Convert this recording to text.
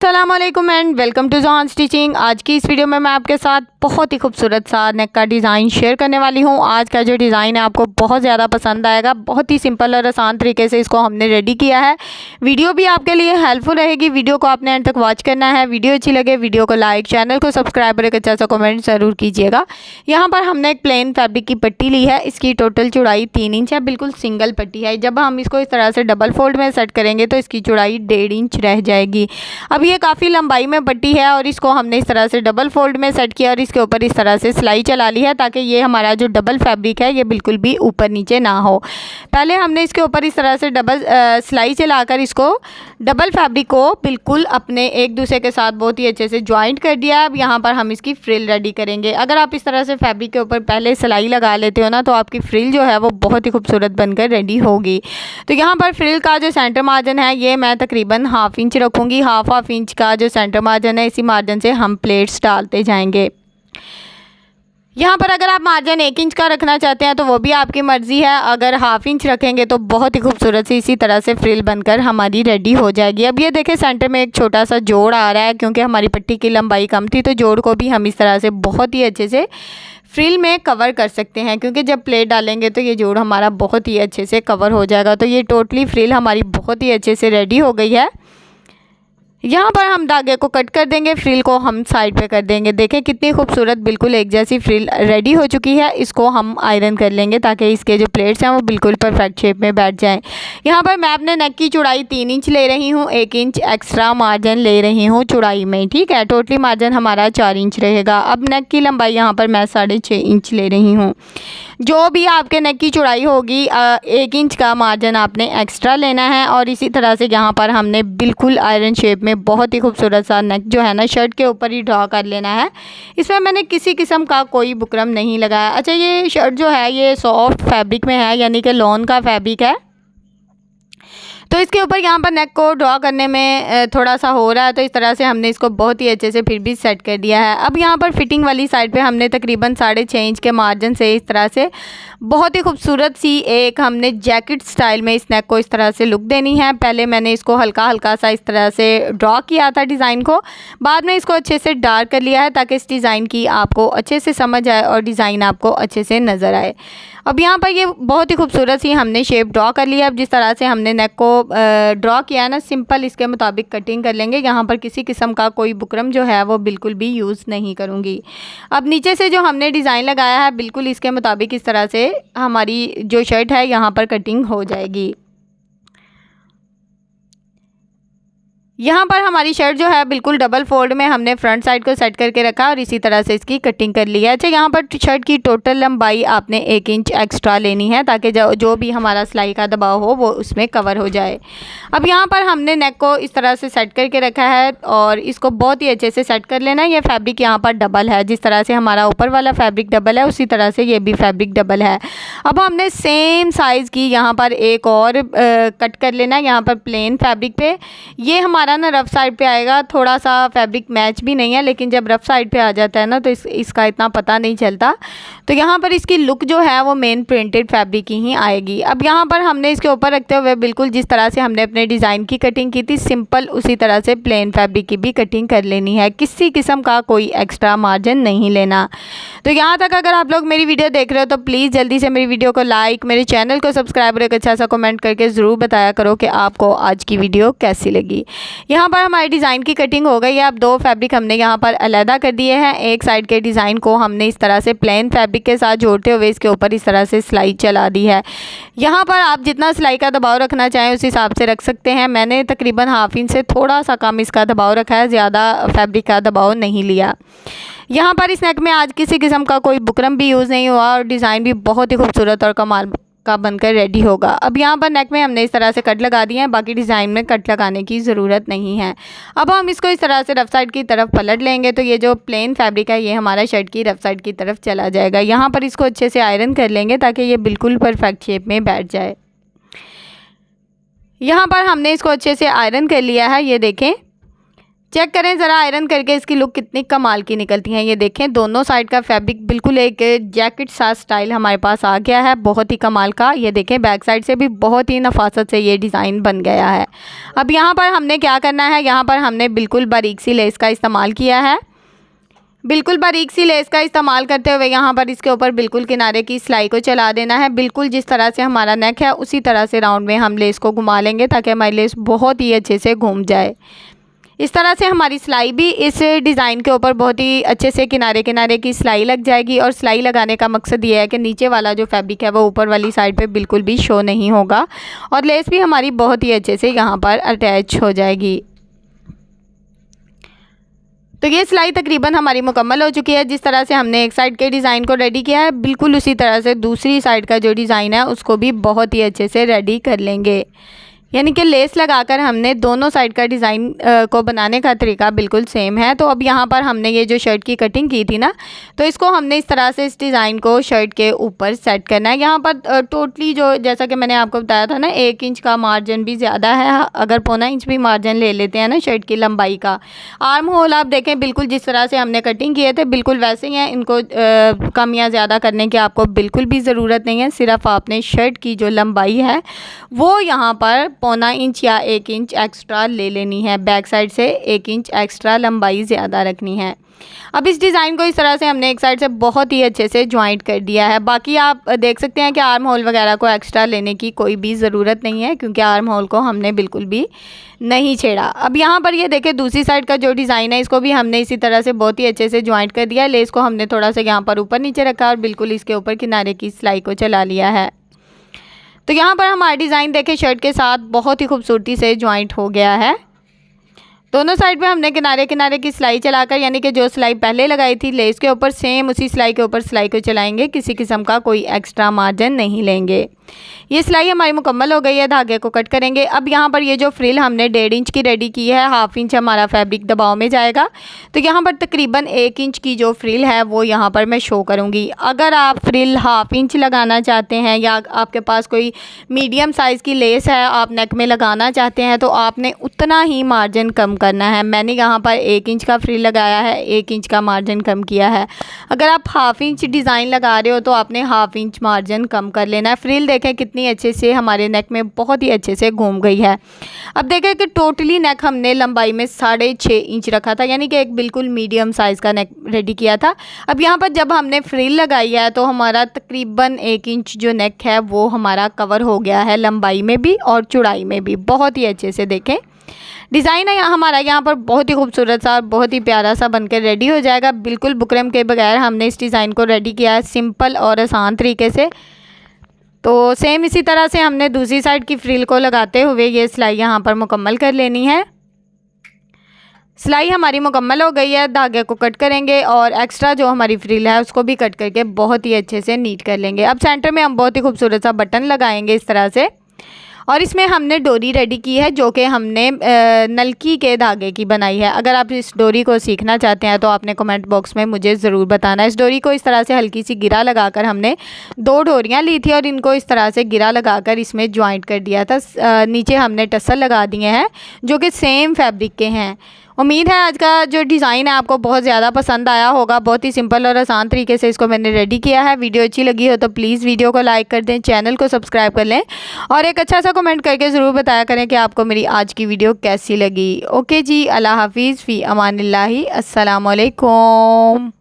अस्सलामुअलैकुम and welcome to John stitching. आज की इस वीडियो में मैं आपके साथ बहुत ही खूबसूरत सा नेक का डिज़ाइन शेयर करने वाली हूँ। आज का जो डिज़ाइन है आपको बहुत ज़्यादा पसंद आएगा। बहुत ही सिंपल और आसान तरीके से इसको हमने रेडी किया है। वीडियो भी आपके लिए हेल्पफुल रहेगी। वीडियो को आपने एंड तक वॉच करना है। वीडियो अच्छी लगे वीडियो को लाइक, चैनल को सब्सक्राइब और एक अच्छा सा कमेंट ज़रूर कीजिएगा। यहाँ पर हमने एक प्लेन फैब्रिक की पट्टी ली है। इसकी टोटल चौड़ाई 3 इंच है। बिल्कुल सिंगल पट्टी है। जब हम इसको इस तरह से डबल फोल्ड में सेट करेंगे तो इसकी चौड़ाई 1.5 इंच रह जाएगी। अब ये काफ़ी लंबाई में पट्टी है और इसको हमने इस तरह से डबल फोल्ड में सेट किया और इसके ऊपर इस तरह से सिलाई चला ली है ताकि ये हमारा जो डबल फैब्रिक है ये बिल्कुल भी ऊपर नीचे ना हो। पहले हमने इसके ऊपर इस तरह से डबल सिलाई चलाकर इसको डबल फैब्रिक को बिल्कुल अपने एक दूसरे के साथ बहुत ही अच्छे से ज्वाइंट कर दिया। अब यहाँ पर हम इसकी फ्रिल रेडी करेंगे। अगर आप इस तरह से फैब्रिक के ऊपर पहले सिलाई लगा लेते हो ना तो आपकी फ्रिल जो है वो बहुत ही खूबसूरत बनकर रेडी होगी। तो यहाँ पर फ्रिल का जो सेंटर मार्जिन है ये मैं तकरीबन 1/2 इंच रखूँगी। हाफ इंच का जो सेंटर मार्जिन है इसी मार्जिन से हम प्लेट्स डालते जाएंगे। यहाँ पर अगर आप मार्जिन 1 इंच का रखना चाहते हैं तो वो भी आपकी मर्ज़ी है। अगर 1/2 इंच रखेंगे तो बहुत ही खूबसूरत सी इसी तरह से फ्रिल बनकर हमारी रेडी हो जाएगी। अब ये देखें सेंटर में एक छोटा सा जोड़ आ रहा है क्योंकि हमारी पट्टी की लंबाई कम थी तो जोड़ को भी हम इस तरह से बहुत ही अच्छे से फ्रिल में कवर कर सकते हैं क्योंकि जब प्लेट डालेंगे तो ये जोड़ हमारा बहुत ही अच्छे से कवर हो जाएगा। तो ये टोटली फ्रिल हमारी बहुत ही अच्छे से रेडी हो गई है। यहाँ पर हम धागे को कट कर देंगे, फ्रिल को हम साइड पे कर देंगे। देखें कितनी खूबसूरत बिल्कुल एक जैसी फ्रिल रेडी हो चुकी है। इसको हम आयरन कर लेंगे ताकि इसके जो प्लेट्स हैं वो बिल्कुल परफेक्ट शेप में बैठ जाएं। यहाँ पर मैं अपने नेक की चौड़ाई 3 इंच ले रही हूँ। 1 इंच एक्स्ट्रा मार्जिन ले रही हूँ चौड़ाई में, ठीक है। टोटली मार्जिन हमारा 4 इंच रहेगा। अब नेक की लंबाई यहाँ पर मैं 6.5 इंच ले रही हूँ। जो भी आपके नेक की चौड़ाई होगी 1 इंच का मार्जिन आपने एक्स्ट्रा लेना है और इसी तरह से यहाँ पर हमने बिल्कुल आयरन शेप में बहुत ही खूबसूरत सा नेक जो है ना शर्ट के ऊपर ही ड्रॉ कर लेना है। इसमें मैंने किसी किस्म का कोई बुकरम नहीं लगाया। अच्छा, ये शर्ट जो है ये सॉफ्ट फैब्रिक में है यानी कि लॉन का फैब्रिक है। तो इसके ऊपर यहाँ पर नेक को ड्रॉ करने में थोड़ा सा हो रहा है तो इस तरह से हमने इसको बहुत ही अच्छे से फिर भी सेट कर दिया है। अब यहाँ पर फिटिंग वाली साइड पे हमने तकरीबन 6.5 इंच के मार्जिन से इस तरह से बहुत ही खूबसूरत सी एक हमने जैकेट स्टाइल में इस नेक को इस तरह से लुक देनी है। पहले मैंने इसको हल्का हल्का सा इस तरह से ड्रॉ किया था डिज़ाइन को, बाद में इसको अच्छे से डार्क कर लिया है ताकि इस डिज़ाइन की आपको अच्छे से समझ आए और डिज़ाइन आपको अच्छे से नज़र आए। अब यहाँ पर ये बहुत ही खूबसूरत सी हमने शेप ड्रॉ कर लिया। अब जिस तरह से हमने नेक को ड्रॉ किया है ना सिंपल इसके मुताबिक कटिंग कर लेंगे। यहाँ पर किसी किस्म का कोई बुकरम जो है वो बिल्कुल भी यूज़ नहीं करूँगी। अब नीचे से जो हमने डिज़ाइन लगाया है बिल्कुल इसके मुताबिक इस तरह से हमारी जो शर्ट है यहाँ पर कटिंग हो जाएगी। यहाँ पर हमारी शर्ट जो है बिल्कुल डबल फोल्ड में हमने फ्रंट साइड को सेट करके रखा और इसी तरह से इसकी कटिंग कर ली है। अच्छा, यहाँ पर शर्ट की टोटल लंबाई आपने 1 इंच एक्स्ट्रा लेनी है ताकि जो भी हमारा सिलाई का दबाव हो वो उसमें कवर हो जाए। अब यहाँ पर हमने नेक को इस तरह से सेट करके रखा है और इसको बहुत ही अच्छे से सेट कर लेना है। ये फैब्रिक यहाँ पर डबल है, जिस तरह से हमारा ऊपर वाला फैब्रिक डबल है उसी तरह से ये भी फैब्रिक डबल है। अब हमने सेम साइज़ की यहाँ पर एक और कट कर लेना है यहाँ पर प्लेन फैब्रिक पे। ये हमारा ना रफ साइड पे आएगा, थोड़ा सा फैब्रिक मैच भी नहीं है लेकिन जब रफ साइड पे आ जाता है ना तो इसका इतना पता नहीं चलता। तो यहाँ पर इसकी लुक जो है वो मेन प्रिंटेड फैब्रिक की ही आएगी। अब यहाँ पर हमने इसके ऊपर रखते हुए बिल्कुल जिस तरह से हमने अपने डिज़ाइन की कटिंग की थी सिंपल उसी तरह से प्लेन फैब्रिक की भी कटिंग कर लेनी है। किसी किस्म का कोई एक्स्ट्रा मार्जिन नहीं लेना। तो यहाँ तक अगर आप लोग मेरी वीडियो देख रहे हो तो प्लीज़ जल्दी से मेरी वीडियो को लाइक, मेरे चैनल को सब्सक्राइब और एक अच्छा सा कमेंट करके ज़रूर बताया करो कि आपको आज की वीडियो कैसी लगी। यहाँ पर हमारी डिज़ाइन की कटिंग हो गई है। अब 2 फैब्रिक हमने यहाँ पर अलहदा कर दिए हैं। एक साइड के डिज़ाइन को हमने इस तरह से प्लेन फैब्रिक के साथ जोड़ते हुए इसके ऊपर इस तरह से सिलाई चला दी है। यहाँ पर आप जितना सिलाई का दबाव रखना चाहें उस हिसाब से रख सकते हैं। मैंने तकरीबन 1/2 इंच से थोड़ा सा कम इसका दबाव रखा है, ज़्यादा फैब्रिक का दबाव नहीं लिया। यहाँ पर इस नेक में आज किसी किस्म का कोई बुकरम भी यूज़ नहीं हुआ और डिज़ाइन भी बहुत ही खूबसूरत और कमाल का बनकर रेडी होगा। अब यहाँ पर नेक में हमने इस तरह से कट लगा दिए हैं, बाकी डिज़ाइन में कट लगाने की ज़रूरत नहीं है। अब हम इसको इस तरह से रफ साइड की तरफ पलट लेंगे तो ये जो प्लेन फैब्रिक है ये हमारा शर्ट की रफ साइड की तरफ चला जाएगा। यहाँ पर इसको अच्छे से आयरन कर लेंगे ताकि ये बिल्कुल परफेक्ट शेप में बैठ जाए। यहाँ पर हमने इसको अच्छे से आयरन कर लिया है, ये देखें चेक करें ज़रा आयरन करके इसकी लुक कितनी कमाल की निकलती है। ये देखें दोनों साइड का फैब्रिक बिल्कुल एक जैकेट सा स्टाइल हमारे पास आ गया है, बहुत ही कमाल का। ये देखें बैक साइड से भी बहुत ही नफासत से ये डिज़ाइन बन गया है। अब यहाँ पर हमने क्या करना है, यहाँ पर हमने बिल्कुल बारीक सी लेस का इस्तेमाल किया है। बिल्कुल बारीक सी लेस का इस्तेमाल करते हुए यहाँ पर इसके ऊपर बिल्कुल किनारे की सिलाई को चला देना है। बिल्कुल जिस तरह से हमारा नेक है उसी तरह से राउंड में हम लेस को घुमा लेंगे ताकि हमारी लेस बहुत ही अच्छे से घूम जाए। इस तरह से हमारी सिलाई भी इस डिज़ाइन के ऊपर बहुत ही अच्छे से किनारे किनारे की सिलाई लग जाएगी। और सिलाई लगाने का मकसद ये है कि नीचे वाला जो फैब्रिक है वो ऊपर वाली साइड पे बिल्कुल भी शो नहीं होगा और लेस भी हमारी बहुत ही अच्छे से यहाँ पर अटैच हो जाएगी। तो ये सिलाई तकरीबन हमारी मुकम्मल हो चुकी है। जिस तरह से हमने एक साइड के डिज़ाइन को रेडी किया है बिल्कुल उसी तरह से दूसरी साइड का जो डिज़ाइन है उसको भी बहुत ही अच्छे से रेडी कर लेंगे। यानी कि लेस लगाकर हमने दोनों साइड का डिज़ाइन को बनाने का तरीका बिल्कुल सेम है। तो अब यहाँ पर हमने ये जो शर्ट की कटिंग की थी ना, तो इसको हमने इस तरह से इस डिज़ाइन को शर्ट के ऊपर सेट करना है। यहाँ पर टोटली जो जैसा कि मैंने आपको बताया था ना 1 इंच का मार्जिन भी ज़्यादा है। अगर 1.25 इंच भी मार्जिन ले लेते हैं ना शर्ट की लंबाई का। आर्म होल आप देखें बिल्कुल जिस तरह से हमने कटिंग किए थे बिल्कुल वैसे ही हैं। इनको कम या ज़्यादा करने की आपको बिल्कुल भी ज़रूरत नहीं है। सिर्फ आपने शर्ट की जो लंबाई है वो यहाँ पर 1.25 इंच या 1 इंच एक्स्ट्रा ले लेनी है। बैक साइड से 1 इंच एक्स्ट्रा लंबाई ज़्यादा रखनी है। अब इस डिज़ाइन को इस तरह से हमने एक साइड से बहुत ही अच्छे से जॉइंट कर दिया है। बाकी आप देख सकते हैं कि आर्म होल वगैरह को एक्स्ट्रा लेने की कोई भी ज़रूरत नहीं है क्योंकि आर्म होल को हमने बिल्कुल भी नहीं छेड़ा। अब यहाँ पर ये देखें दूसरी साइड का जो डिज़ाइन है इसको भी हमने इसी तरह से बहुत ही अच्छे से जॉइंट कर दिया है। लेस को हमने थोड़ा सा यहाँ पर ऊपर नीचे रखा और बिल्कुल इसके ऊपर किनारे की सिलाई को चला लिया है। तो यहाँ पर हमारा डिज़ाइन देखें शर्ट के साथ बहुत ही खूबसूरती से जॉइंट हो गया है। दोनों साइड पे हमने किनारे किनारे की सिलाई चलाकर यानी कि जो सिलाई पहले लगाई थी लेस के ऊपर सेम उसी सिलाई के ऊपर सिलाई को चलाएंगे। किसी किस्म का कोई एक्स्ट्रा मार्जिन नहीं लेंगे। ये सिलाई हमारी मुकम्मल हो गई है। धागे को कट करेंगे। अब यहाँ पर ये जो फ्रिल हमने 1.5 इंच की रेडी की है, 1/2 इंच हमारा फैब्रिक दबाव में जाएगा। तो यहाँ पर तकरीबन 1 इंच की जो फ्रिल है वो यहाँ पर मैं शो करूँगी। अगर आप फ्रिल 1/2 इंच लगाना चाहते हैं या आपके पास कोई मीडियम साइज़ की लेस है आप नेक में लगाना चाहते हैं तो आपने उतना ही मार्जिन कम करना है। मैंने यहाँ पर 1 इंच का फ्रिल लगाया है, 1 इंच का मार्जिन कम किया है। अगर आप 1/2 इंच डिज़ाइन लगा रहे हो तो आपने 1/2 इंच मार्जिन कम कर लेना है। फ्रिल देखें कितनी अच्छे से हमारे नेक में बहुत ही अच्छे से घूम गई है। अब देखें कि टोटली नेक हमने लंबाई में 6.5 इंच रखा था यानी कि एक बिल्कुल मीडियम साइज़ का नेक रेडी किया था। अब यहाँ पर जब हमने फ्रिल लगाई है तो हमारा तकरीबन 1 इंच जो नेक है वो हमारा कवर हो गया है लंबाई में भी और चौड़ाई में भी। बहुत ही अच्छे से देखें डिज़ाइन है हमारा यहाँ पर बहुत ही खूबसूरत सा बहुत ही प्यारा सा बनकर रेडी हो जाएगा। बिल्कुल बुकरम के बगैर हमने इस डिज़ाइन को रेडी किया है सिंपल और आसान तरीके से। तो सेम इसी तरह से हमने दूसरी साइड की फ्रिल को लगाते हुए ये सिलाई यहाँ पर मुकम्मल कर लेनी है। सिलाई हमारी मुकम्मल हो गई है। धागे को कट करेंगे और एक्स्ट्रा जो हमारी फ्रिल है उसको भी कट करके बहुत ही अच्छे से नीट कर लेंगे। अब सेंटर में हम बहुत ही खूबसूरत सा बटन लगाएंगे इस तरह से और इसमें हमने डोरी रेडी की है जो कि हमने नलकी के धागे की बनाई है। अगर आप इस डोरी को सीखना चाहते हैं तो आपने कमेंट बॉक्स में मुझे ज़रूर बताना। इस डोरी को इस तरह से हल्की सी गिरा लगाकर हमने 2 डोरियां ली थी और इनको इस तरह से गिरा लगाकर इसमें ज्वाइंट कर दिया था। नीचे हमने टसल लगा दिए हैं जो कि सेम फैब्रिक के हैं। उम्मीद है आज का जो डिज़ाइन है आपको बहुत ज़्यादा पसंद आया होगा। बहुत ही सिंपल और आसान तरीके से इसको मैंने रेडी किया है। वीडियो अच्छी लगी हो तो प्लीज़ वीडियो को लाइक कर दें, चैनल को सब्सक्राइब कर लें और एक अच्छा सा कमेंट करके ज़रूर बताया करें कि आपको मेरी आज की वीडियो कैसी लगी। ओके जी, अल्लाह हाफिज़, फ़ी अमानिल्लाहि, अस्सलाम वालेकुम।